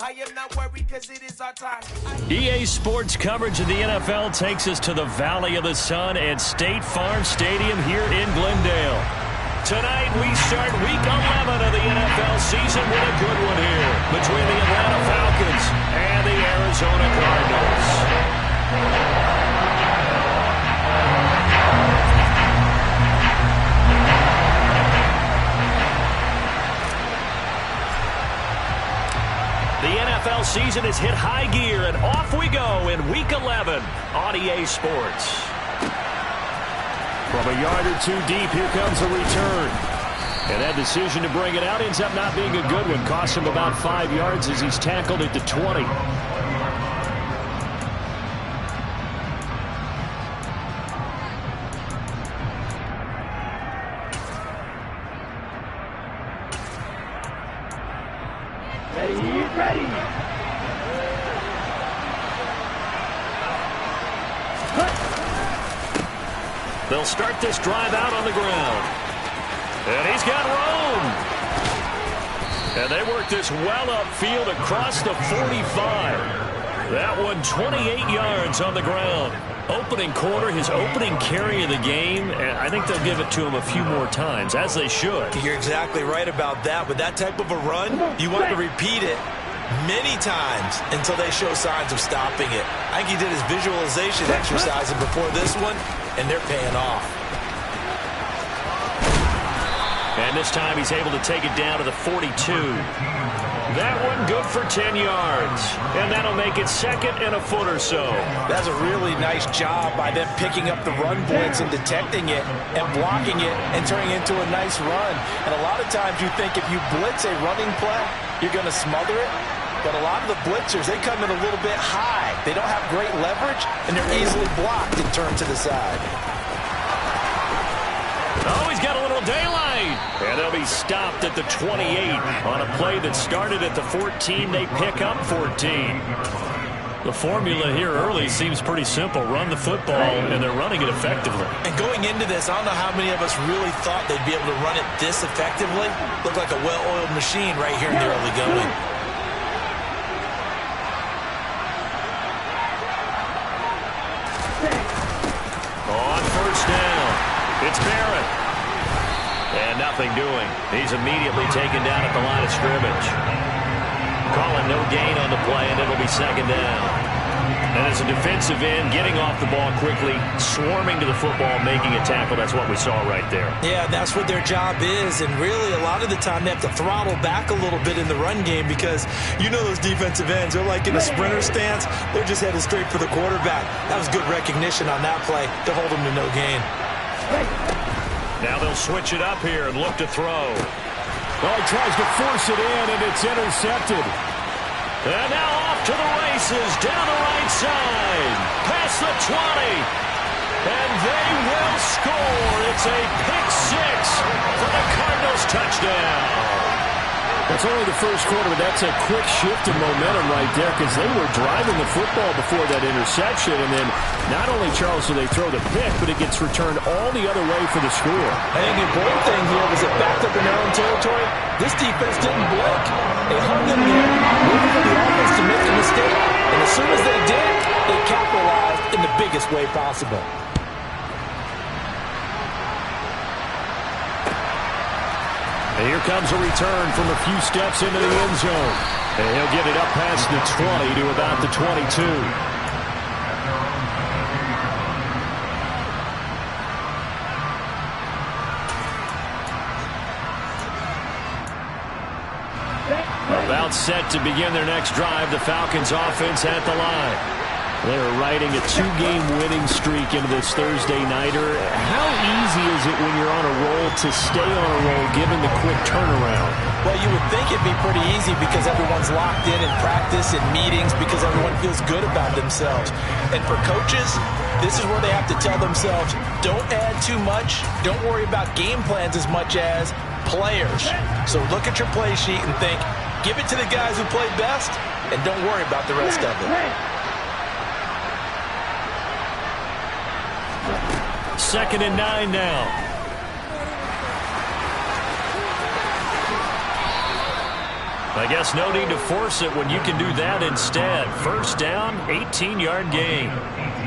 I am not worried because it is our time. EA Sports coverage of the NFL takes us to the Valley of the Sun at State Farm Stadium here in Glendale. Tonight we start Week 11 of the NFL season with a good one here between the Atlanta Falcons and the Arizona Cardinals. The NFL season has hit high gear, and off we go in Week 11 on EA Sports. From a yard or two deep, here comes a return. And that decision to bring it out ends up not being a good one. Cost him about 5 yards as he's tackled at the 20. Ready. They'll start this drive out on the ground. And he's got room. And they work this well upfield across the 45. That one 28 yards on the ground. Opening quarter, his opening carry of the game, and I think they'll give it to him a few more times, as they should. You're exactly right about that. With that type of a run, you want to repeat it many times until they show signs of stopping it. I think he did his visualization exercise before this one, and they're paying off. And this time he's able to take it down to the 42. That one good for 10 yards. And that'll make it second and a foot or so. That's a really nice job by them picking up the run blitz and detecting it and blocking it and turning it into a nice run. And a lot of times you think if you blitz a running play, you're going to smother it. But a lot of the blitzers, they come in a little bit high. They don't have great leverage, and they're easily blocked and turned to the side. Oh, he's got a little daylight. And they'll be stopped at the 28 on a play that started at the 14. They pick up 14. The formula here early seems pretty simple. Run the football, and they're running it effectively. And going into this, I don't know how many of us really thought they'd be able to run it this effectively. Looked like a well-oiled machine right here in the early going. On first down, it's Barrett. And nothing doing. He's immediately taken down at the line of scrimmage. Calling no gain on the play, and it'll be second down. And as a defensive end, getting off the ball quickly, swarming to the football, making a tackle, that's what we saw right there. Yeah, that's what their job is, and really a lot of the time they have to throttle back a little bit in the run game because you know those defensive ends, they're like in a sprinter stance, they're just headed straight for the quarterback. That was good recognition on that play to hold them to no gain. Now they'll switch it up here and look to throw. Well, he tries to force it in, and it's intercepted. And now off to the races, down the right side, past the 20. And they will score. It's a pick six for the Cardinals touchdown. That's only the first quarter, but that's a quick shift in momentum right there because they were driving the football before that interception. And then not only, Charles, do they throw the pick, but it gets returned all the other way for the score. I think the important thing here was it backed up in their own territory. This defense didn't blink. They hung in there, waiting for the offense to make a mistake. And as soon as they did, they capitalized in the biggest way possible. And here comes a return from a few steps into the end zone. And he'll get it up past the 20 to about the 22. About set to begin their next drive, the Falcons offense at the line. They're riding a two-game winning streak into this Thursday nighter. How easy is it when you're on a roll to stay on a roll given the quick turnaround? Well, you would think it'd be pretty easy because everyone's locked in practice and meetings because everyone feels good about themselves. And for coaches, this is where they have to tell themselves, don't add too much, don't worry about game plans as much as players. So look at your play sheet and think, give it to the guys who play best, and don't worry about the rest of it. Second and 9 now. I guess no need to force it when you can do that instead. First down, 18-yard gain.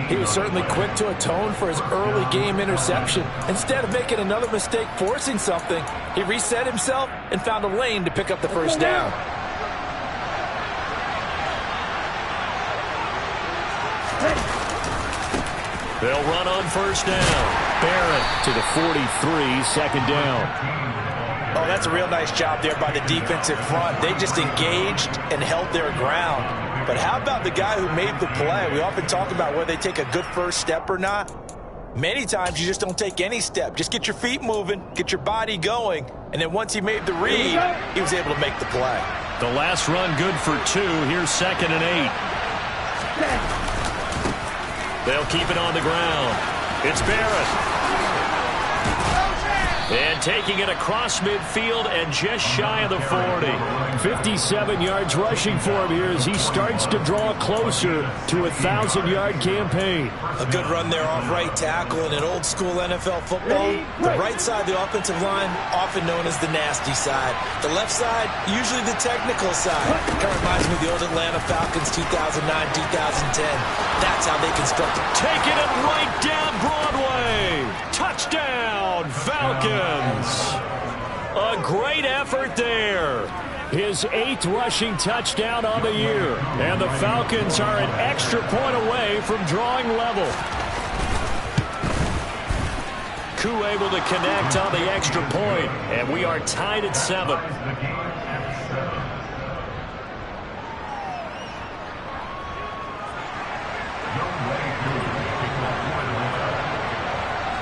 He was certainly quick to atone for his early game interception. Instead of making another mistake forcing something, he reset himself and found a lane to pick up the first down. They'll run on first down. Barrett to the 43, second down. Oh, that's a real nice job there by the defensive front. They just engaged and held their ground. But how about the guy who made the play? We often talk about whether they take a good first step or not. Many times you just don't take any step. Just get your feet moving, get your body going, and then once he made the read, he was able to make the play. The last run good for 2. Here's 2nd and 8. They'll keep it on the ground. It's Barrett. And taking it across midfield and just shy of the 40. 57 yards rushing for him here as he starts to draw closer to a 1,000-yard campaign. A good run there off right tackle in an old-school NFL football. The right side of the offensive line, often known as the nasty side. The left side, usually the technical side. Kind of reminds me of the old Atlanta Falcons 2009-2010. That's how they constructed. Taking it right down Broadway. Touchdown, Falcons. A great effort there. His 8th rushing touchdown on the year. And the Falcons are an extra point away from drawing level. Koo able to connect on the extra point, and we are tied at 7.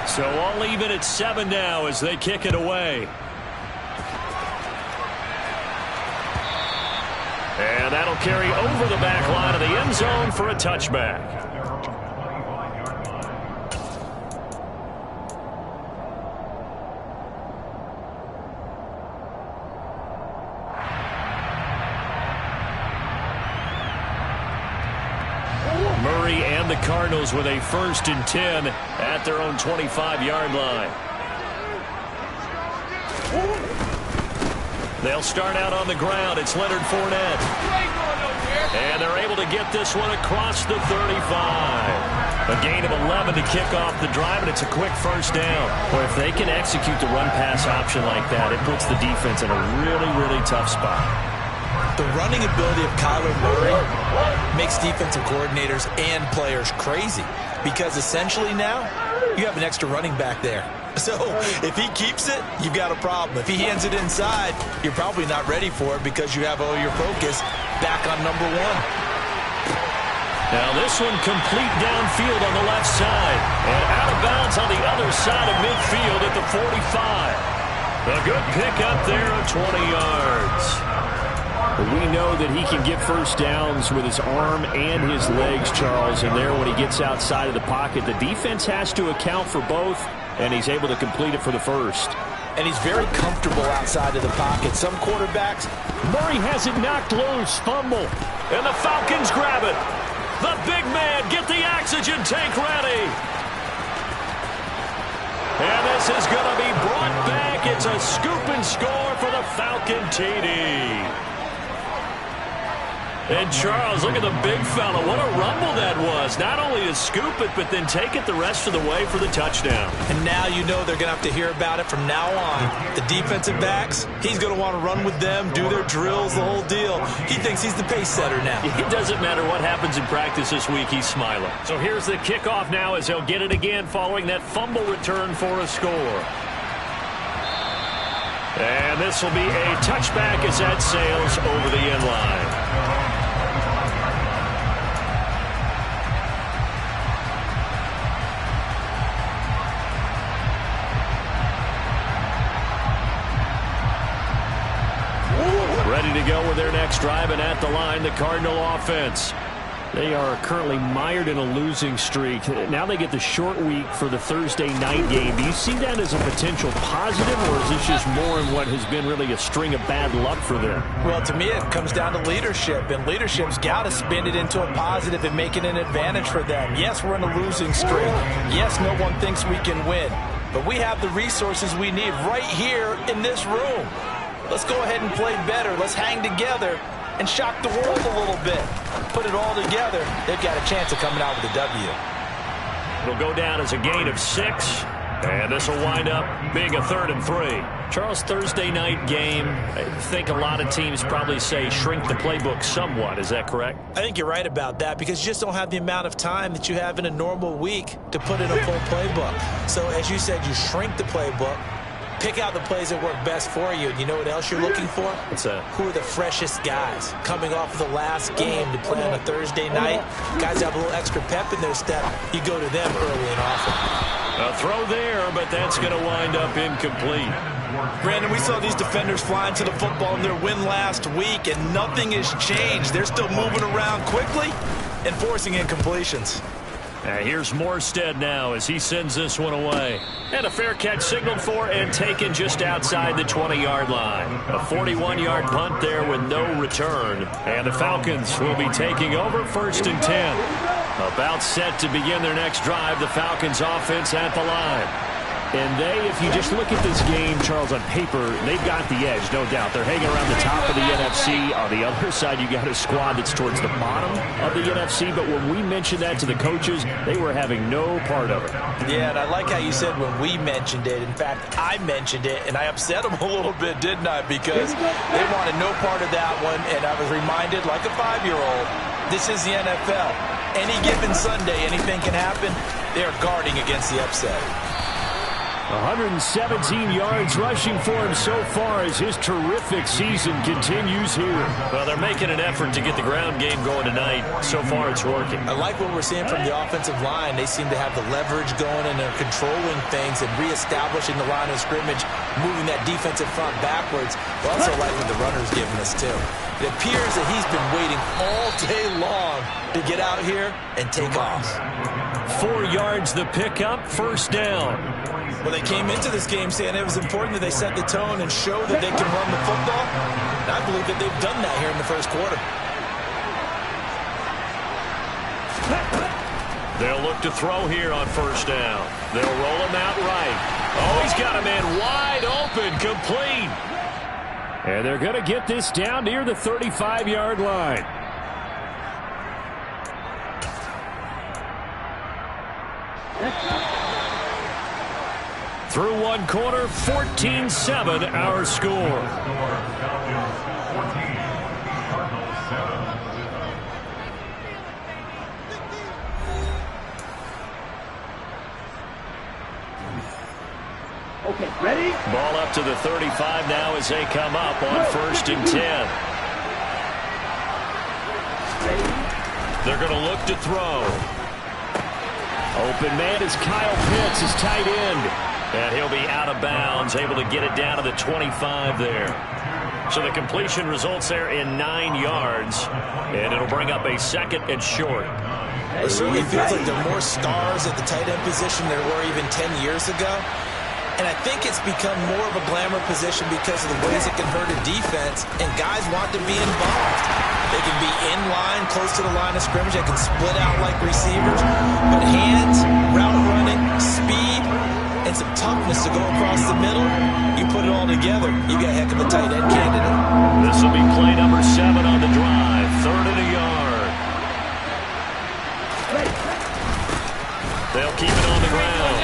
So all even at 7 now as they kick it away. And that'll carry over the back line of the end zone for a touchback. Murray and the Cardinals with a 1st and 10 at their own 25-yard line. They'll start out on the ground. It's Leonard Fournette. And they're able to get this one across the 35. A gain of 11 to kick off the drive, and it's a quick first down. Well, if they can execute the run-pass option like that, it puts the defense in a really, really tough spot. The running ability of Kyler Murray makes defensive coordinators and players crazy because essentially now you have an extra running back there. So if he keeps it, you've got a problem. If he hands it inside, you're probably not ready for it because you have all your focus back on number 1. Now this one complete downfield on the left side and out of bounds on the other side of midfield at the 45. A good pickup there of 20 yards. We know that he can get first downs with his arm and his legs, Charles, and there when he gets outside of the pocket, the defense has to account for both, and he's able to complete it for the first. And he's very comfortable outside of the pocket. Some quarterbacks, Murray has it knocked loose, fumble. And the Falcons grab it. The big man, get the oxygen tank ready. And this is going to be brought back. It's a scoop and score for the Falcon TD. And Charles, look at the big fella. What a rumble that was. Not only to scoop it, but then take it the rest of the way for the touchdown. And now you know they're going to have to hear about it from now on. The defensive backs, he's going to want to run with them, do their drills, the whole deal. He thinks he's the pace setter now. It doesn't matter what happens in practice this week, he's smiling. So here's the kickoff now as they'll get it again following that fumble return for a score. And this will be a touchback as that sails over the end line. Ready to go with their next drive, and at the line, the Cardinal offense. They are currently mired in a losing streak. Now they get the short week for the Thursday night game. Do you see that as a potential positive, or is this just more in what has been really a string of bad luck for them? Well, to me, it comes down to leadership, and leadership's got to spin it into a positive and make it an advantage for them. Yes, we're in a losing streak. Yes, no one thinks we can win, but we have the resources we need right here in this room. let's go ahead and play better. Let's hang together and shock the world a little bit. Put it all together, they've got a chance of coming out with a W. It'll go down as a gain of 6, and this will wind up being a 3rd and 3. Charles, Thursday night game, I think a lot of teams probably say shrink the playbook somewhat. Is that correct? I think you're right about that because you just don't have the amount of time that you have in a normal week to put in a full playbook. So as you said, you shrink the playbook, pick out the plays that work best for you. And you know what else you're looking for? What's that? Who are the freshest guys coming off of the last game to play on a Thursday night? Guys have a little extra pep in their step. You go to them early and often. A throw there, but that's going to wind up incomplete. Brandon, we saw these defenders flying to the football in their win last week, and nothing has changed. They're still moving around quickly and forcing incompletions. Here's Morstead now as he sends this one away. And a fair catch signaled for and taken just outside the 20-yard line. A 41-yard punt there with no return. And the Falcons will be taking over 1st and 10. About set to begin their next drive, the Falcons offense at the line. And if you just look at this game, Charles, on paper, they've got the edge, no doubt. They're hanging around the top of the NFC. On the other side, you got a squad that's towards the bottom of the NFC. But when we mentioned that to the coaches, they were having no part of it. Yeah, and I like how you said when we mentioned it. In fact, I mentioned it, and I upset them a little bit, didn't I? Because they wanted no part of that one, and I was reminded, like a 5-year-old, this is the NFL. Any given Sunday, anything can happen. They are guarding against the upset. 117 yards rushing for him so far as his terrific season continues here. Well, they're making an effort to get the ground game going tonight. So far, it's working. I like what we're seeing from the offensive line. They seem to have the leverage going, and they're controlling things and reestablishing the line of scrimmage, moving that defensive front backwards. I also like what the runner's giving us, too. It appears that he's been waiting all day long to get out here and take off. 4 yards the pickup, 1st down. Well, they came into this game saying it was important that they set the tone and show that they can run the football. And I believe that they've done that here in the 1st quarter. They'll look to throw here on 1st down. They'll roll him out right. Oh, he's got a man wide open, complete. And they're going to get this down near the 35-yard line. Through 1 quarter, 14-7 our score. Okay, ready? Ball up to the 35 now as they come up on 1st and 10. They're going to look to throw. Open man is Kyle Pitts, his tight end. And he'll be out of bounds, able to get it down to the 25 there. So the completion results there in 9 yards, and it'll bring up a 2nd and short. It certainly feels like there are more stars at the tight end position than there were even 10 years ago. And I think it's become more of a glamour position because of the ways it can hurt a defense, and guys want to be involved. They can be in line, close to the line of scrimmage. They can split out like receivers. But hands, route running, speed, and some toughness to go across the middle, you put it all together, you got a heck of a tight end candidate. This will be play number 7 on the drive. 3rd and a yard. They'll keep it on the ground.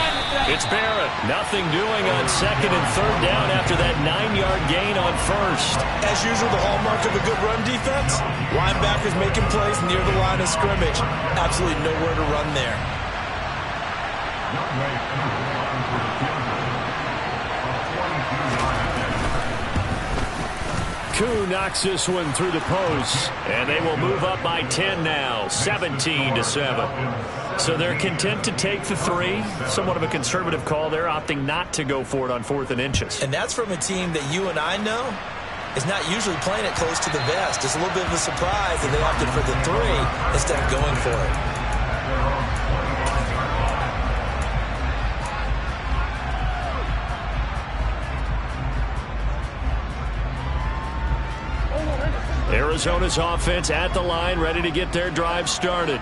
It's Barrett. Nothing doing on 2nd and 3rd down after that 9-yard gain on 1st. As usual, the hallmark of a good run defense, linebackers making plays near the line of scrimmage. Absolutely nowhere to run there. Koo knocks this one through the post. And they will move up by 10 now, 17-7. So they're content to take the 3. Somewhat of a conservative call there, opting not to go for it on 4th and inches. And that's from a team that you and I know is not usually playing it close to the vest. It's a little bit of a surprise that they opted for the 3 instead of going for it. Arizona's offense at the line, ready to get their drive started.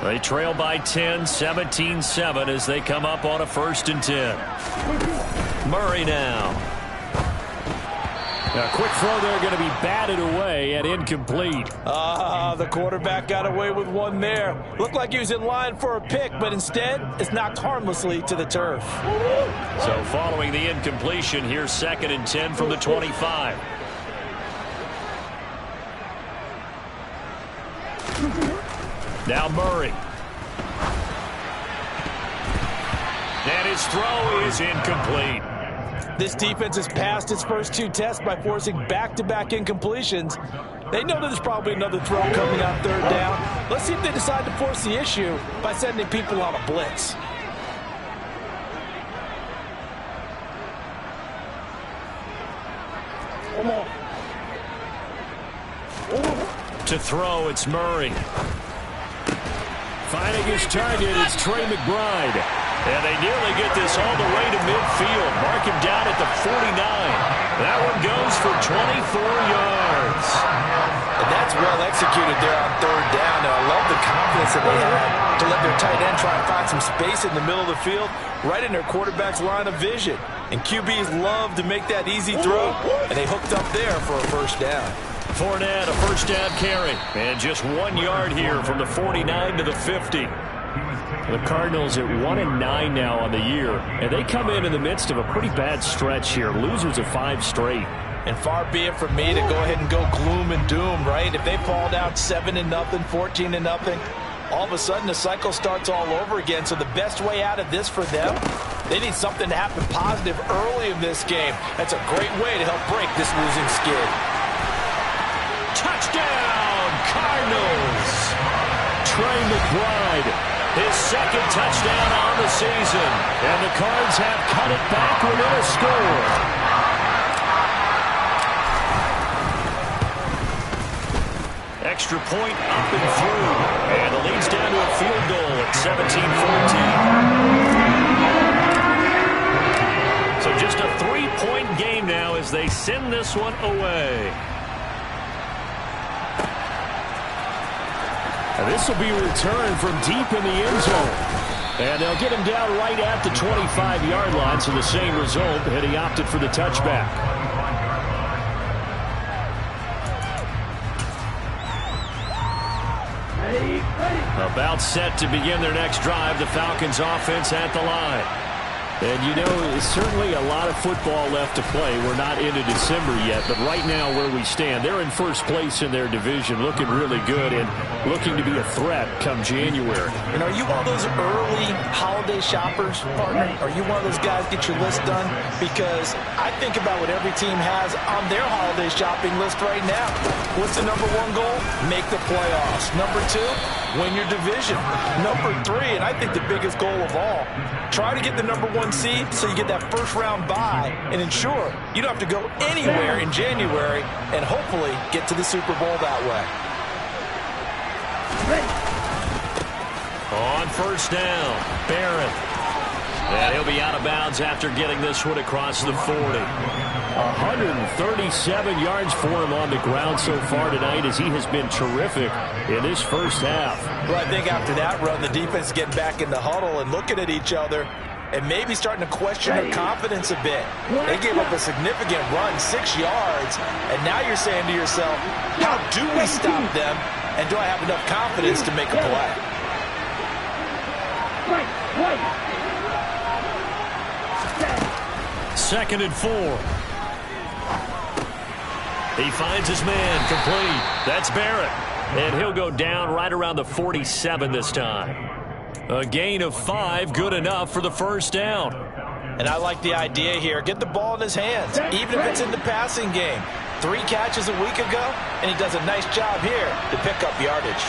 They trail by 10, 17-7 as they come up on a 1st and 10. Murray now. A quick throw there going to be batted away and incomplete. The quarterback got away with one there. Looked like he was in line for a pick, but instead it's knocked harmlessly to the turf. So following the incompletion, here's 2nd and 10 from the 25. Now Murray. And his throw is incomplete. This defense has passed its first 2 tests by forcing back-to-back incompletions. They know that there's probably another throw coming on 3rd down. Let's see if they decide to force the issue by sending people on a blitz. To throw, it's Murray. Finding his target, it's Trey McBride. And they nearly get this all the way to midfield. Mark him down at the 49. That one goes for 24 yards. And that's well executed there on 3rd down. And I love the confidence that they had to let their tight end try and find some space in the middle of the field, right in their quarterback's line of vision. And QBs love to make that easy throw, and they hooked up there for a 1st down. Fournette, a 1st down carry. And just 1 yard here from the 49 to the 50. The Cardinals at 1-9 now on the year, and they come in the midst of a pretty bad stretch here. Losers of 5 straight. And far be it from me to go ahead and go gloom and doom, right? If they fall down 7-0, 14-0, all of a sudden the cycle starts all over again. So the best way out of this for them, they need something to happen positive early in this game. That's a great way to help break this losing skid. Touchdown, Cardinals! Trey McBride, his 2nd touchdown on the season. And the Cards have cut it back within a score. Extra point up and through. And the lead's down to a field goal at 17-14. So just a 3-point game now as they send this one away. And this will be returned from deep in the end zone. And they'll get him down right at the 25-yard line, so the same result, and he opted for the touchback. About set to begin their next drive, the Falcons offense at the line. And, you know, there's certainly a lot of football left to play. We're not into December yet, but right now where we stand, they're in 1st place in their division, looking really good and looking to be a threat come January. And are you one of those early holiday shoppers, partner? Are you one of those guys get your list done? Because I think about what every team has on their holiday shopping list right now. What's the number 1 goal? Make the playoffs. Number 2, win your division. Number 3, and I think the biggest goal of all, try to get the number 1 seed so you get that 1st round bye and ensure you don't have to go anywhere in January and hopefully get to the Super Bowl that way. On 1st down, Barrett. And he'll be out of bounds after getting this one across the 40. 137 yards for him on the ground so far tonight as he has been terrific in this 1st half. Well, I think after that run, the defense getting back in the huddle and looking at each other and maybe starting to question their confidence a bit. They gave up a significant run, 6 yards, and now you're saying to yourself, how do we stop them, and do I have enough confidence to make a play? 2nd and 4. He finds his man, complete. That's Barrett. And he'll go down right around the 47 this time. A gain of 5, good enough for the 1st down. And I like the idea here. Get the ball in his hands, even if it's in the passing game. 3 catches a week ago, and he does a nice job here to pick up yardage.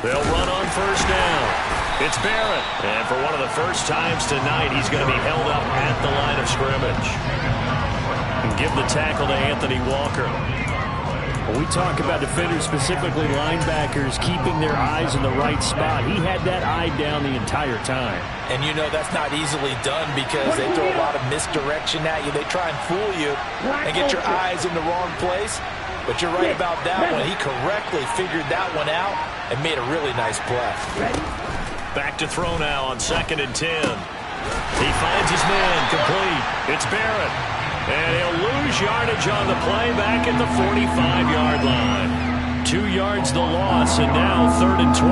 They'll run on 1st down. It's Barrett. And for one of the first times tonight, he's going to be held up at the line of scrimmage. And give the tackle to Anthony Walker. When we talk about defenders, specifically linebackers, keeping their eyes in the right spot, he had that eye down the entire time. And you know that's not easily done because they throw a lot of misdirection at you. They try and fool you and get your eyes in the wrong place. But you're right about that one. He correctly figured that one out and made a really nice play. Back to throw now on 2nd and 10. He finds his man complete. It's Barrett. And he'll lose yardage on the play back at the 45-yard line. 2 yards the loss, and now 3rd and 12.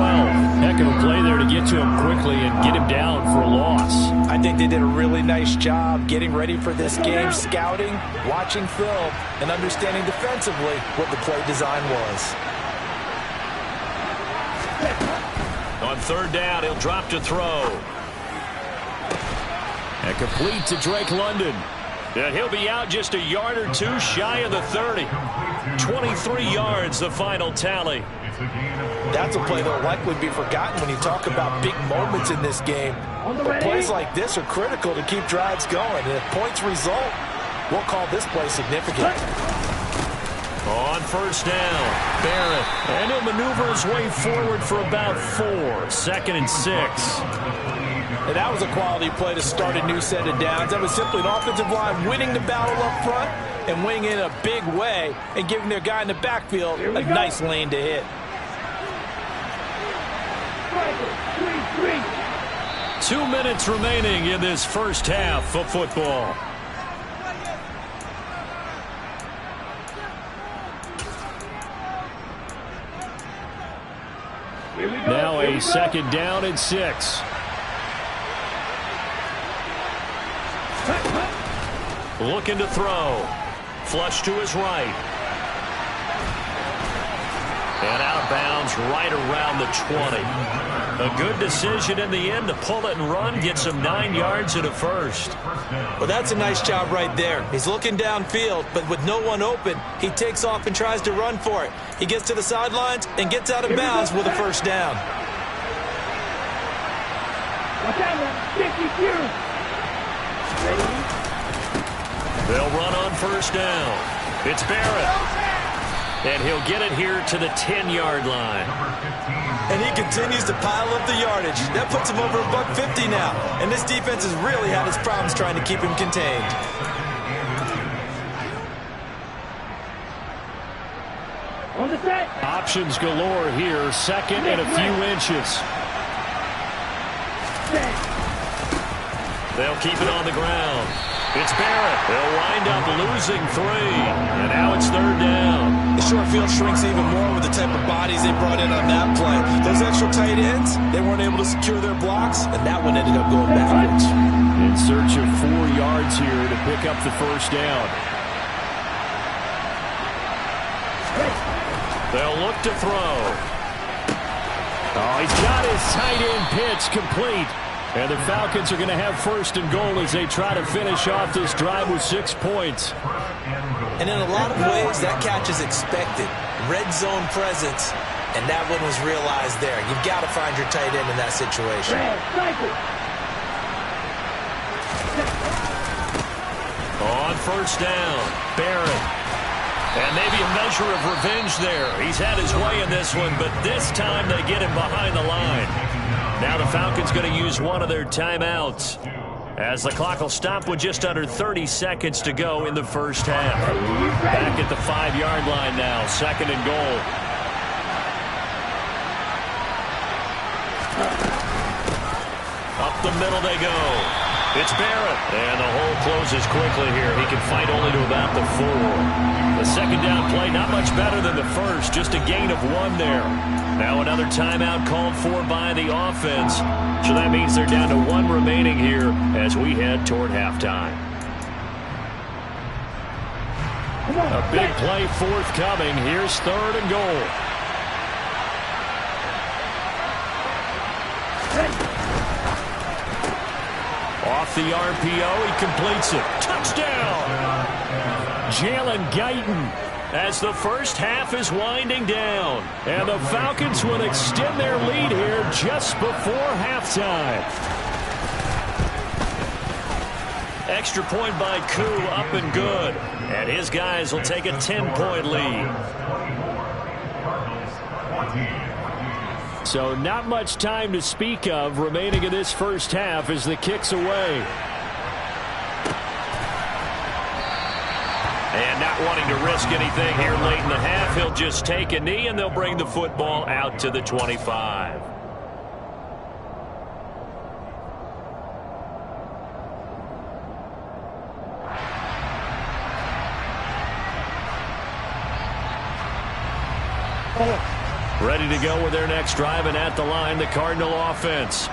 Heck of a play there to get to him quickly and get him down for a loss. I think they did a really nice job getting ready for this game, scouting, watching film, and understanding defensively what the play design was. On 3rd down, he'll drop to throw. And complete to Drake London. And he'll be out just a yard or two shy of the 30. 23 yards, the final tally. That's a play that will likely be forgotten when you talk about big moments in this game. But plays like this are critical to keep drives going. And if points result, we'll call this play significant. On 1st down, Barrett. And he'll maneuver his way forward for about 4. 2nd and 6. And that was a quality play to start a new set of downs. That was simply an offensive line winning the battle up front and winning in a big way and giving their guy in the backfield a nice lane to hit. 2 minutes remaining in this first half of football. Now a 2nd down and 6. Looking to throw. Flush to his right. And out of bounds right around the 20. A good decision in the end to pull it and run. Gets him 9 yards and a first. Well, that's a nice job right there. He's looking downfield, but with no one open, he takes off and tries to run for it. He gets to the sidelines and gets out of bounds with a first down. Watch out, man. 52. Ready? They'll run on 1st down. It's Barrett. And he'll get it here to the 10-yard line. And he continues to pile up the yardage. That puts him over $150 now. And this defense has really had its problems trying to keep him contained. On the set. Options galore here. 2nd and a few inches. They'll keep it on the ground. It's Barrett. They'll wind up losing 3. And now it's 3rd down. The short field shrinks even more with the type of bodies they brought in on that play. Those extra tight ends, they weren't able to secure their blocks, and that one ended up going backwards. In search of 4 yards here to pick up the 1st down. They'll look to throw. Oh, he's got his tight end pitch complete. And the Falcons are going to have 1st and goal as they try to finish off this drive with 6 points. And in a lot of ways, that catch is expected. Red zone presence, and that one was realized there. You've got to find your tight end in that situation. On 1st down, Barrett. And maybe a measure of revenge there. He's had his way in this one, but this time they get him behind the line. Now the Falcons going to use one of their timeouts as the clock will stop with just under 30 seconds to go in the first half. Back at the 5-yard line now, 2nd and goal. Up the middle they go. It's Barrett. And the hole closes quickly here. He can fight only to about the 4. The 2nd down play, not much better than the first. Just a gain of 1 there. Now another timeout called for by the offense. So that means they're down to 1 remaining here as we head toward halftime. A big play forthcoming. Here's 3rd and goal. Off the RPO, he completes it. Touchdown! Jalen Guyton, as the first half is winding down. And the Falcons will extend their lead here just before halftime. Extra point by Koo, up and good. And his guys will take a 10-point lead. So not much time to speak of remaining in this first half as the kick's away. And not wanting to risk anything here late in the half, he'll just take a knee and they'll bring the football out to the 25. Ready to go with their next drive, and at the line, the Cardinal offense.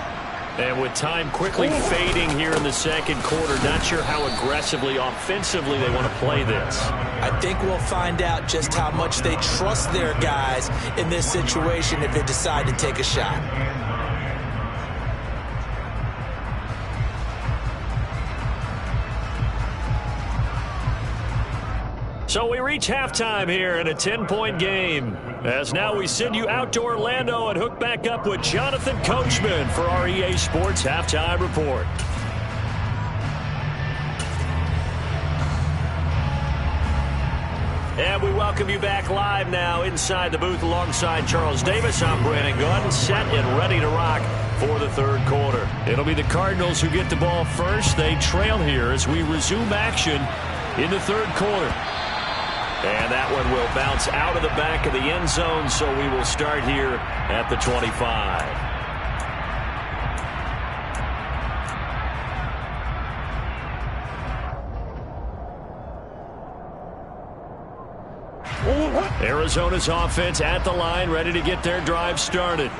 And with time quickly fading here in the second quarter, not sure how aggressively, offensively they want to play this. I think we'll find out just how much they trust their guys in this situation if they decide to take a shot. So we reach halftime here in a 10-point game. As now we send you out to Orlando and hook back up with Jonathan Coachman for our EA Sports Halftime Report. And we welcome you back live now inside the booth alongside Charles Davis. I'm Brandon Gunn, set and ready to rock for the third quarter. It'll be the Cardinals who get the ball first. They trail here as we resume action in the third quarter. And that one will bounce out of the back of the end zone, so we will start here at the 25. Arizona's offense at the line, ready to get their drive started.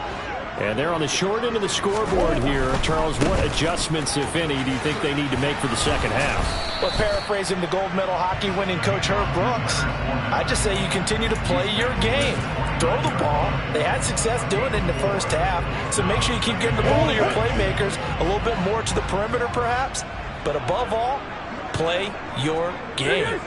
And they're on the short end of the scoreboard here. Charles, what adjustments, if any, do you think they need to make for the second half? Well, paraphrasing the gold medal hockey winning coach Herb Brooks, I just say you continue to play your game. Throw the ball. They had success doing it in the first half, so make sure you keep getting the ball to your playmakers, a little bit more to the perimeter perhaps, but above all, play your game.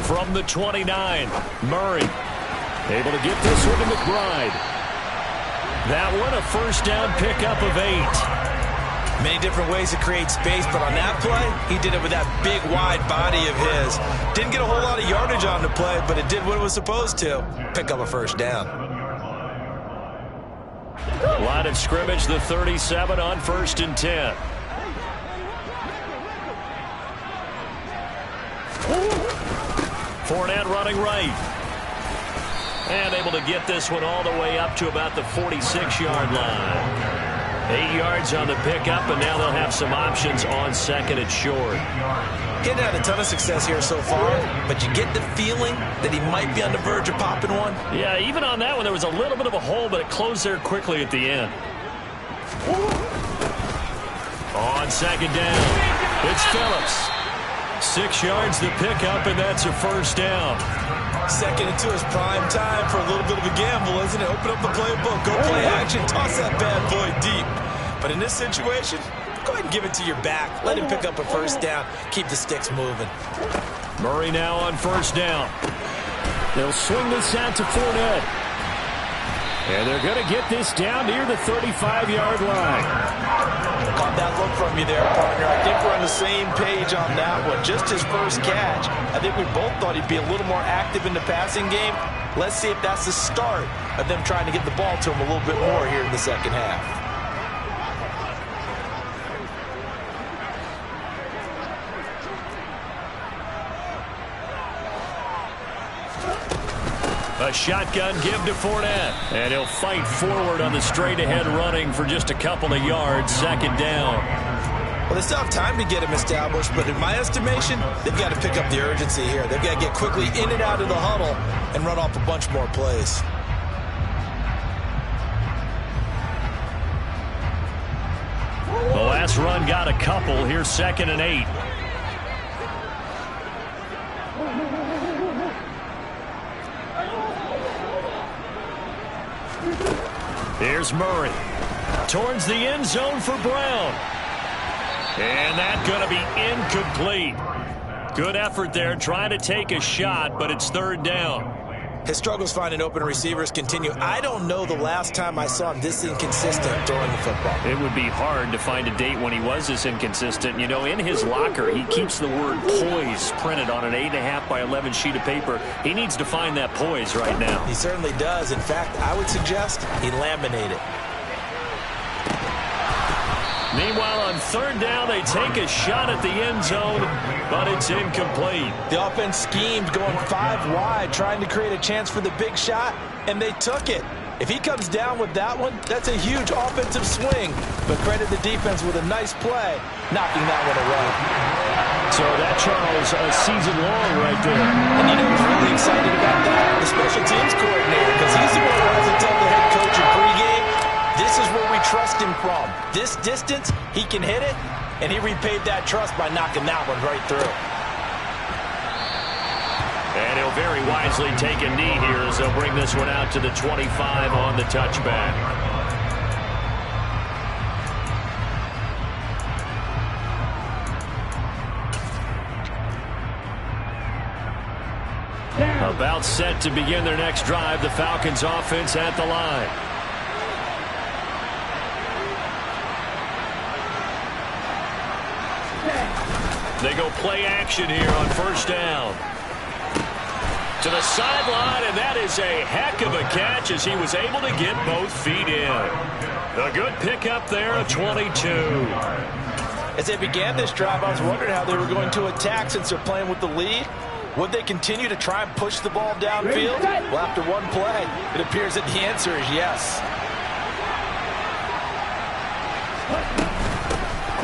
From the 29, Murray able to get this one to McBride. That one a first down pickup of 8. Many different ways to create space, but on that play, he did it with that big, wide body of his. Didn't get a whole lot of yardage on the play, but it did what it was supposed to. Pick up a first down. Line of scrimmage, the 37 on 1st and 10. Fournette running right. And able to get this one all the way up to about the 46-yard line. 8 yards on the pickup, and now they'll have some options on second and short. Getting had a ton of success here so far, but you get the feeling that he might be on the verge of popping one. Yeah, even on that one, there was a little bit of a hole, but it closed there quickly at the end. On second down, it's Phillips. 6 yards the pickup, and that's a first down. Second and 2 is prime time for a little bit of a gamble, isn't it? Open up the playbook, go play action, toss that bad boy deep. But in this situation, go ahead and give it to your back. Let him pick up a first down. Keep the sticks moving. Murray now on first down. They'll swing this out to Fournette. And they're going to get this down near the 35-yard line. Caught that look from you there, partner. I think we're on the same page on that one. Just his first catch. I think we both thought he'd be a little more active in the passing game. Let's see if that's the start of them trying to get the ball to him a little bit more here in the second half. A shotgun give to Fournette. And he'll fight forward on the straight-ahead running for just a couple of yards. Second down. Well, they still have time to get him established, but in my estimation, they've got to pick up the urgency here. They've got to get quickly in and out of the huddle and run off a bunch more plays. The last run got a couple. Here's 2nd and 8. Here's Murray. Towards the end zone for Brown. And that's going to be incomplete. Good effort there, trying to take a shot, but it's third down. His struggles finding open receivers continue. I don't know the last time I saw him this inconsistent throwing the football. It would be hard to find a date when he was this inconsistent. You know, in his locker, he keeps the word poise printed on an 8.5 by 11 sheet of paper. He needs to find that poise right now. He certainly does. In fact, I would suggest he laminate it. Meanwhile, on third down, they take a shot at the end zone, but it's incomplete. The offense schemed going 5 wide, trying to create a chance for the big shot, and they took it. If he comes down with that one, that's a huge offensive swing. But credit the defense with a nice play, knocking that one away. So that, Charles, a season long right there. And you know who's really excited about that? The special teams coordinator, because he's the one who has to tell the head coach in pregame, this is where we trust him from. This distance, he can hit it, and he repaid that trust by knocking that one right through. And he'll very wisely take a knee here as they'll bring this one out to the 25 on the touchback. About set to begin their next drive, the Falcons offense at the line. They go play action here on first down. To the sideline, and that is a heck of a catch as he was able to get both feet in. A good pickup there, a 22. As they began this drive, I was wondering how they were going to attack since they're playing with the lead. Would they continue to try and push the ball downfield? Well, after one play, it appears that the answer is yes.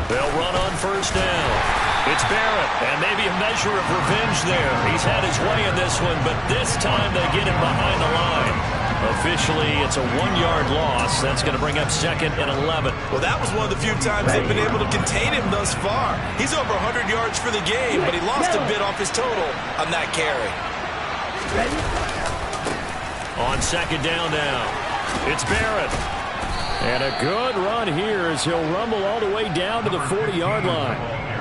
They'll run on first down. It's Barrett, and maybe a measure of revenge there. He's had his way in this one, but this time they get him behind the line. Officially, it's a 1-yard loss. That's going to bring up 2nd and 11. Well, that was one of the few times they've been able to contain him thus far. He's over 100 yards for the game, but he lost a bit off his total on that carry. On 2nd down now, it's Barrett. And a good run here as he'll rumble all the way down to the 40-yard line.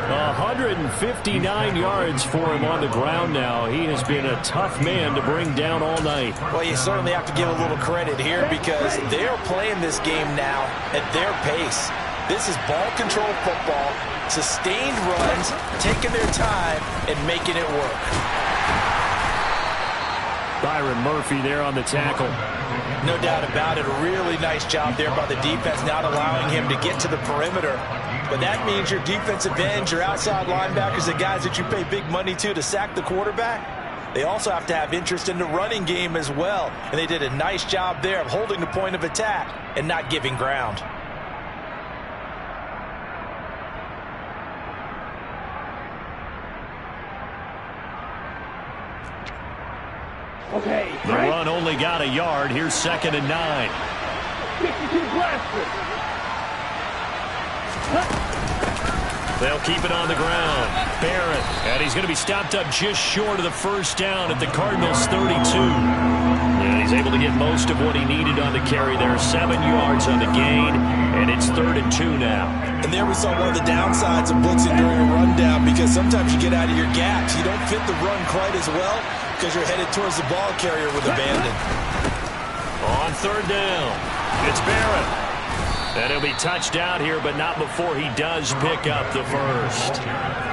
159 yards for him on the ground now. He has been a tough man to bring down all night. Well, you certainly have to give a little credit here because they're playing this game now at their pace. This is ball control football, sustained runs, taking their time, and making it work. Byron Murphy there on the tackle. No doubt about it. A really nice job there by the defense, not allowing him to get to the perimeter. But that means your defensive ends, your outside linebackers, the guys that you pay big money to sack the quarterback, they also have to have interest in the running game as well. And they did a nice job there of holding the point of attack and not giving ground. Okay, The run only got a yard. Here's 2nd and 9. 62 blaster. They'll keep it on the ground. Barrett, and he's going to be stopped up just short of the first down at the Cardinals' 32. And he's able to get most of what he needed on the carry there. 7 yards on the gain, and it's 3rd and 2 now. And there we saw one of the downsides of blitzing during a rundown because sometimes you get out of your gaps. You don't fit the run quite as well because you're headed towards the ball carrier with abandon. On 3rd down, it's Barrett. And he'll be touched out here, but not before he does pick up the first.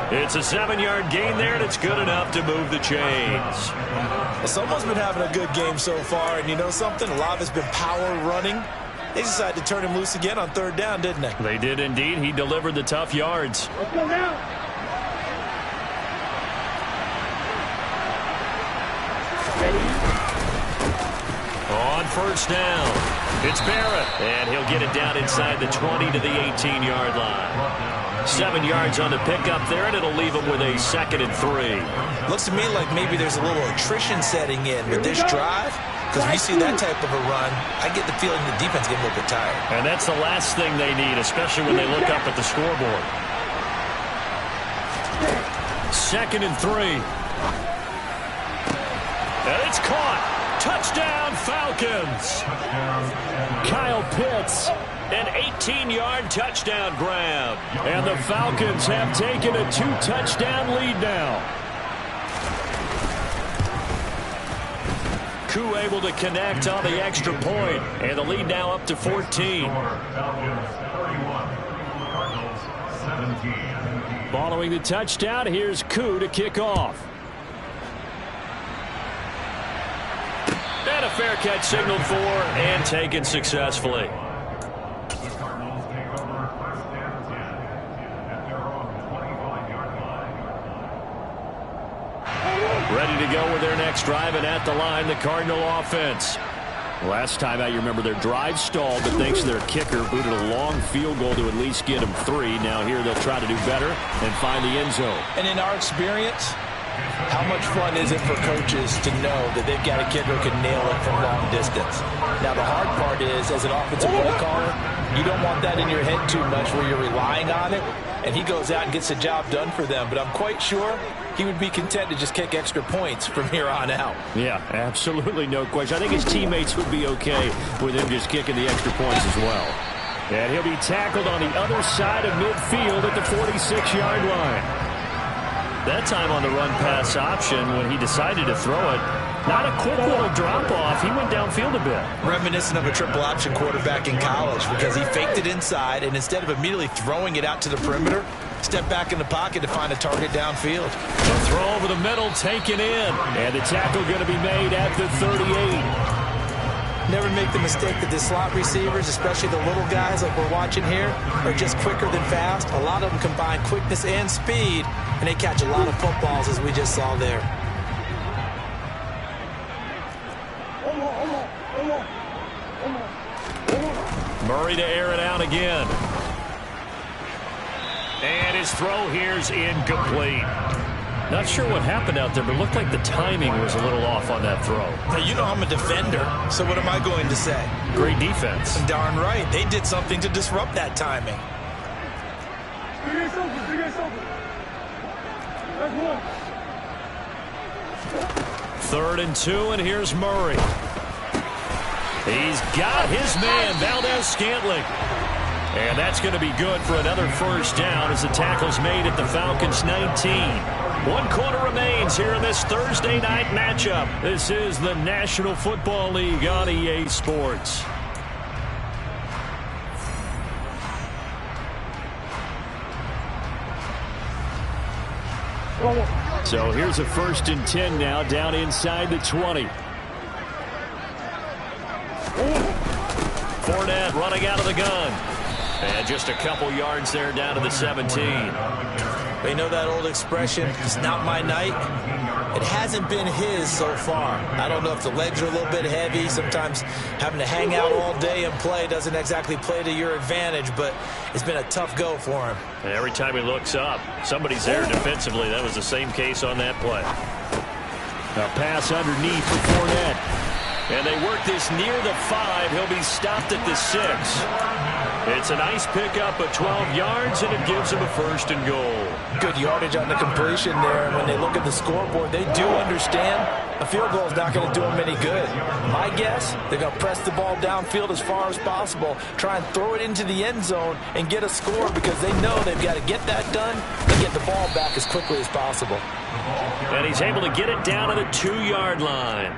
It's a 7-yard gain there, and it's good enough to move the chains. Well, someone's been having a good game so far, and you know something? A lot of it's been power running. They decided to turn him loose again on 3rd down, didn't they? They did indeed. He delivered the tough yards. Let's go now. On first down, it's Barrett, and he'll get it down inside the 20 to the 18-yard line. 7 yards on the pickup there, and it'll leave him with a 2nd and 3. Looks to me like maybe there's a little attrition setting in with this drive, because when you see that type of a run, I get the feeling the defense getting a little bit tired. And that's the last thing they need, especially when they look up at the scoreboard. 2nd and 3. And it's caught. Touchdown, Falcons. Kyle Pitts. An 18-yard touchdown grab. And the Falcons have taken a 2-touchdown lead now. Koo able to connect on the extra point. And the lead now up to 14. Following the touchdown, here's Koo to kick off. And a fair catch signaled for and taken successfully. Ready to go with their next drive, and at the line, the Cardinal offense. Last time out, you remember their drive stalled, but thanks to their kicker, booted a long field goal to at least get them 3. Now here they'll try to do better and find the end zone. And in our experience, how much fun is it for coaches to know that they've got a kicker who can nail it from long distance? Now, the hard part is, as an offensive play caller, you don't want that in your head too much where you're relying on it, and he goes out and gets the job done for them. But I'm quite sure he would be content to just kick extra points from here on out. Yeah, absolutely no question. I think his teammates would be okay with him just kicking the extra points as well. And he'll be tackled on the other side of midfield at the 46-yard line. That time on the run-pass option when he decided to throw it. Not a quick little drop-off. He went downfield a bit. Reminiscent of a triple-option quarterback in college because he faked it inside, and instead of immediately throwing it out to the perimeter, stepped back in the pocket to find a target downfield. The throw over the middle taken in. And the tackle going to be made at the 38. Never make the mistake that the slot receivers, especially the little guys like we're watching here, are just quicker than fast. A lot of them combine quickness and speed, and they catch a lot of footballs, as we just saw there. Murray to air it out again. And his throw here's incomplete. Not sure what happened out there, but it looked like the timing was a little off on that throw. Now, you know I'm a defender, so what am I going to say? Great defense. Darn right. They did something to disrupt that timing. 3rd and 2, and here's Murray. He's got his man, Valdez-Scantling. And that's going to be good for another first down as the tackle's made at the Falcons' 19. 1 quarter remains here in this Thursday night matchup. This is the National Football League on EA Sports. So here's a 1st and 10 now, down inside the 20. Fournette running out of the gun. And just a couple yards there down to the 17. They know that old expression, it's not my night. It hasn't been his so far. I don't know if the legs are a little bit heavy. Sometimes having to hang out all day and play doesn't exactly play to your advantage, but it's been a tough go for him. And every time he looks up, somebody's there defensively. That was the same case on that play. A pass underneath for Fournette. And they work this near the 5. He'll be stopped at the 6. It's a nice pickup of 12 yards, and it gives him a 1st and goal. Good yardage on the completion there. And when they look at the scoreboard, they do understand a field goal is not going to do them any good. My guess, they're going to press the ball downfield as far as possible, try and throw it into the end zone and get a score because they know they've got to get that done and get the ball back as quickly as possible. And he's able to get it down to the 2-yard line.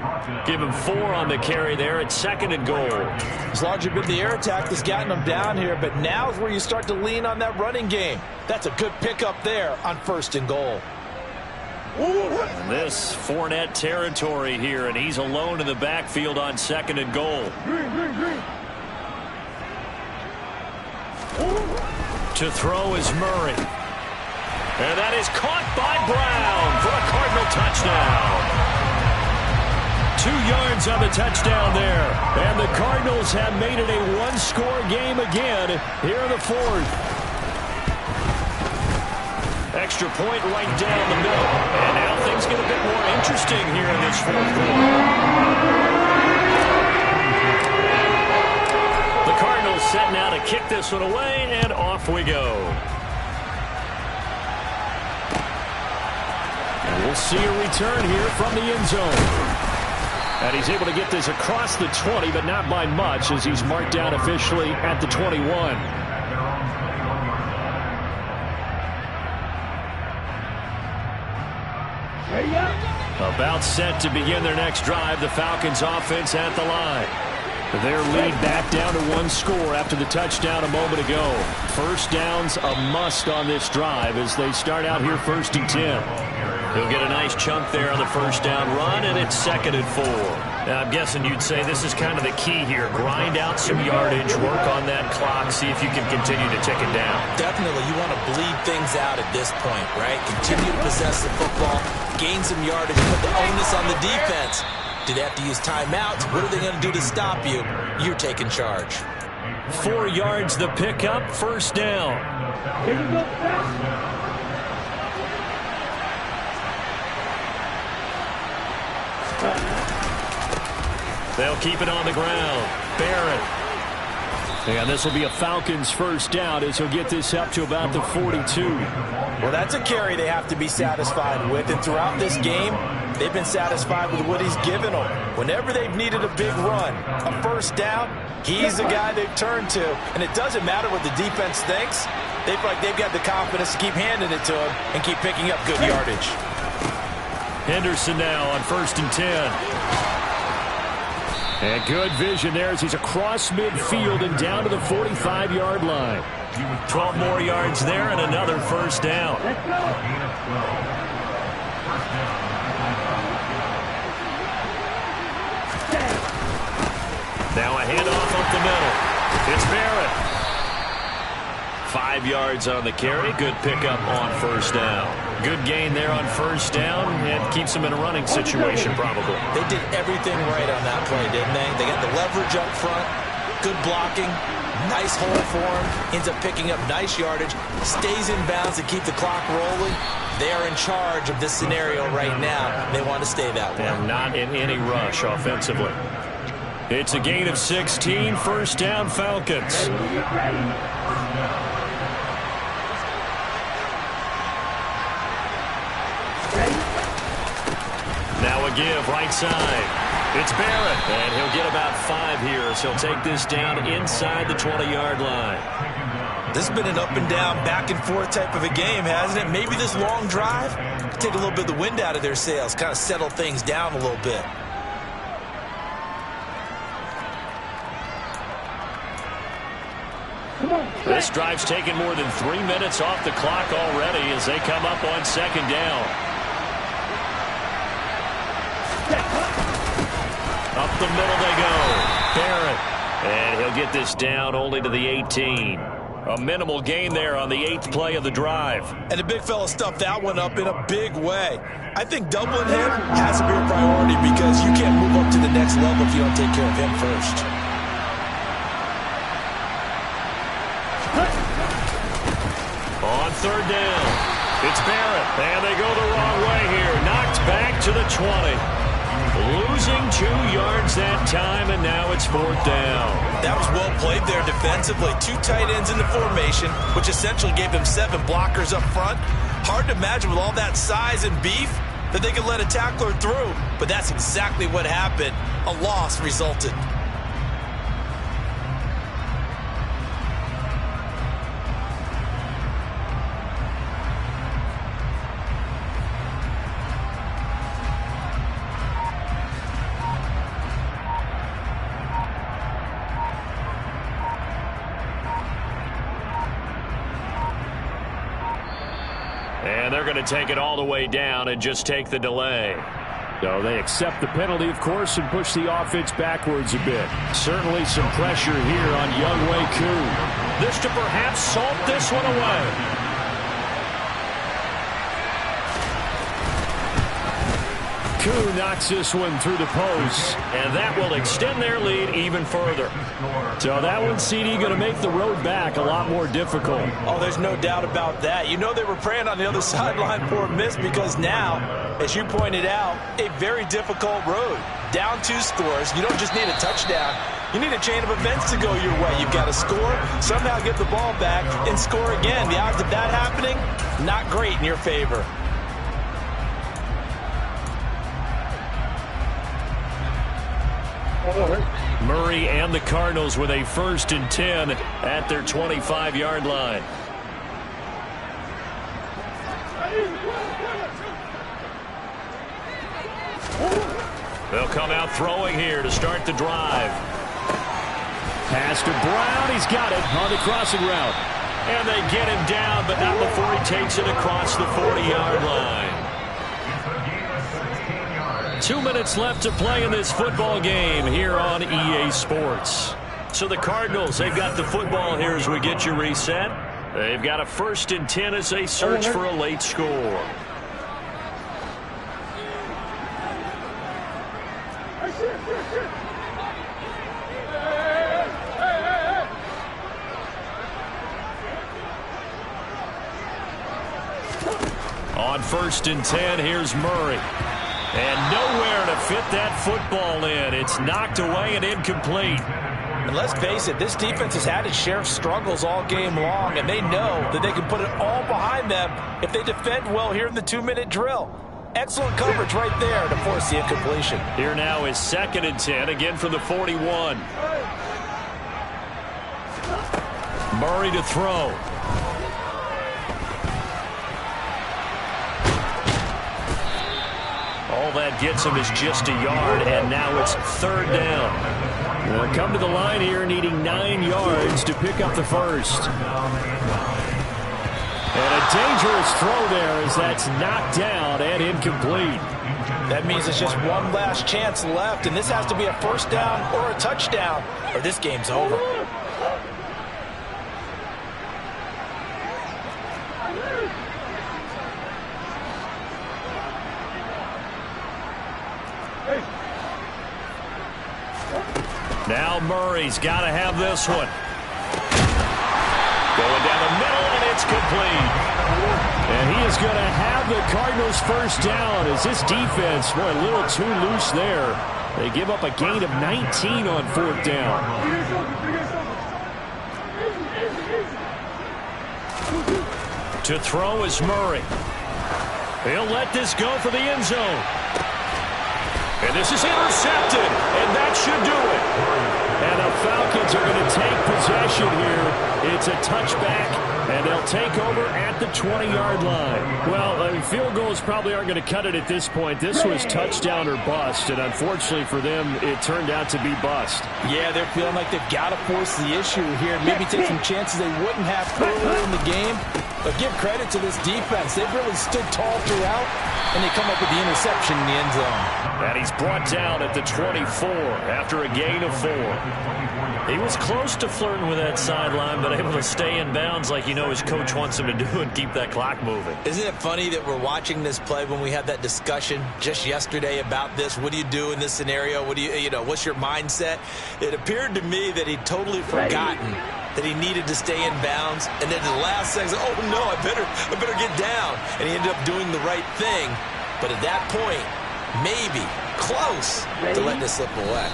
Give him 4 on the carry there at 2nd and goal. It's largely been the air attack that's gotten them down here, but now is where you start to lean on that running game. That's a good pickup there on 1st and goal. And this Fournette territory here, and he's alone in the backfield on 2nd and goal. To throw is Murray. And that is caught by Brown for a Cardinal touchdown. 2 yards on the touchdown there. And the Cardinals have made it a 1-score game again here in the 4th. Extra point right down the middle. And now things get a bit more interesting here in this 4th quarter. The Cardinals set now to kick this one away, and off we go. We'll see a return here from the end zone. And he's able to get this across the 20, but not by much as he's marked down officially at the 21. About set to begin their next drive, the Falcons offense at the line. Their lead back down to 1 score after the touchdown a moment ago. First down's a must on this drive as they start out here 1st and 10. He'll get a nice chunk there on the first down run, and it's 2nd and 4. Now, I'm guessing you'd say this is kind of the key here. Grind out some yardage, work on that clock, see if you can continue to tick it down. Definitely, you want to bleed things out at this point, right? Continue to possess the football, gain some yardage, put the onus on the defense. Do they have to use timeouts? What are they going to do to stop you? You're taking charge. 4 yards the pickup, first down. Here we go, fast. They'll keep it on the ground. Barrett. And this will be a Falcons first down as he'll get this up to about the 42. Well, that's a carry they have to be satisfied with. And throughout this game, they've been satisfied with what he's given them. Whenever they've needed a big run, a first down, he's the guy they've turned to. And it doesn't matter what the defense thinks. They feel like they've got the confidence to keep handing it to him and keep picking up good yardage. Henderson now on 1st and 10. And good vision there as he's across midfield and down to the 45-yard line. 12 more yards there and another first down. Now a handoff up the middle. It's Barrett. 5 yards on the carry. Good pickup on first down. Good gain there on first down and keeps them in a running situation probably. They did everything right on that play, didn't they? They got the leverage up front, good blocking, nice hole for him, ends up picking up nice yardage, stays in bounds to keep the clock rolling. They are in charge of this scenario right now. They want to stay that way. And not in any rush offensively. It's a gain of 16, first down Falcons. Now a give right side. It's Barrett, and he'll get about 5 here, so he'll take this down inside the 20-yard line. This has been an up and down, back and forth type of a game, hasn't it? Maybe this long drive take a little bit of the wind out of their sails, kind of settle things down a little bit. This drive's taken more than 3 minutes off the clock already as they come up on 2nd down. Up the middle they go. Barrett. And he'll get this down only to the 18. A minimal gain there on the 8th play of the drive. And the big fella stuffed that one up in a big way. I think doubling him has to be a priority because you can't move up to the next level if you don't take care of him first. On 3rd down, it's Barrett. And they go the wrong way here. Knocked back to the 20. Losing 2 yards that time, and now it's 4th down. That was well played there defensively. 2 tight ends in the formation, which essentially gave them 7 blockers up front. Hard to imagine with all that size and beef that they could let a tackler through, but that's exactly what happened. A loss resulted. And they're going to take it all the way down and just take the delay. So they accept the penalty, of course, and push the offense backwards a bit. Certainly some pressure here on Younghoe Koo. This to perhaps salt this one away. Koo knocks this one through the post. And that will extend their lead even further. So that one, CD, going to make the road back a lot more difficult. Oh, there's no doubt about that. You know they were praying on the other sideline for a miss because now, as you pointed out, a very difficult road. Down 2 scores. You don't just need a touchdown. You need a chain of events to go your way. You've got to score, somehow get the ball back, and score again. The odds of that happening, not great in your favor. Murray and the Cardinals with a 1st and 10 at their 25-yard line. They'll come out throwing here to start the drive. Pass to Brown. He's got it on the crossing route. And they get him down, but not before he takes it across the 40-yard line. 2 minutes left to play in this football game here on EA Sports. So the Cardinals, they've got the football here as we get you reset. They've got a 1st and 10 as they search for a late score. On 1st and 10, here's Murray. And nowhere to fit that football in. It's knocked away and incomplete. And let's face it, this defense has had its share of struggles all game long, and they know that they can put it all behind them if they defend well here in the 2-minute drill. Excellent coverage right there to force the incompletion. Here now is 2nd and 10, again from the 41. Murray to throw. All that gets him is just a yard, and now it's 3rd down. They'll come to the line here needing 9 yards to pick up the first. And a dangerous throw there as that's knocked down and incomplete. That means it's just one last chance left, and this has to be a 1st down or a touchdown, or this game's over. Now Murray's got to have this one. Going down the middle, and it's complete. And he is going to have the Cardinals' 1st down as this defense, boy, a little too loose there. They give up a gain of 19 on 4th down. To throw is Murray. He'll let this go for the end zone. And this is intercepted, and that should do it. And the Falcons are going to take possession here. It's a touchback, and they'll take over at the 20-yard line. Well, field goals probably aren't going to cut it at this point. This was touchdown or bust, and unfortunately for them, it turned out to be bust. Yeah, they're feeling like they've got to force the issue here, maybe take some chances they wouldn't have earlier in the game. But give credit to this defense. They've really stood tall throughout, and they come up with the interception in the end zone. And he's brought down at the 24 after a gain of 4. He was close to flirting with that sideline, but able to stay in bounds like his coach wants him to do and keep that clock moving. Isn't it funny that we're watching this play when we had that discussion just yesterday about this? What do you do in this scenario? What do what's your mindset? It appeared to me that he'd totally forgotten that he needed to stay in bounds, and then the last second, oh no, I better get down. And he ended up doing the right thing. But at that point, maybe close to letting it slip away.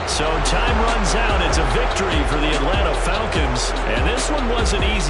So time runs out. It's a victory for the Atlanta Falcons, and this one wasn't easy.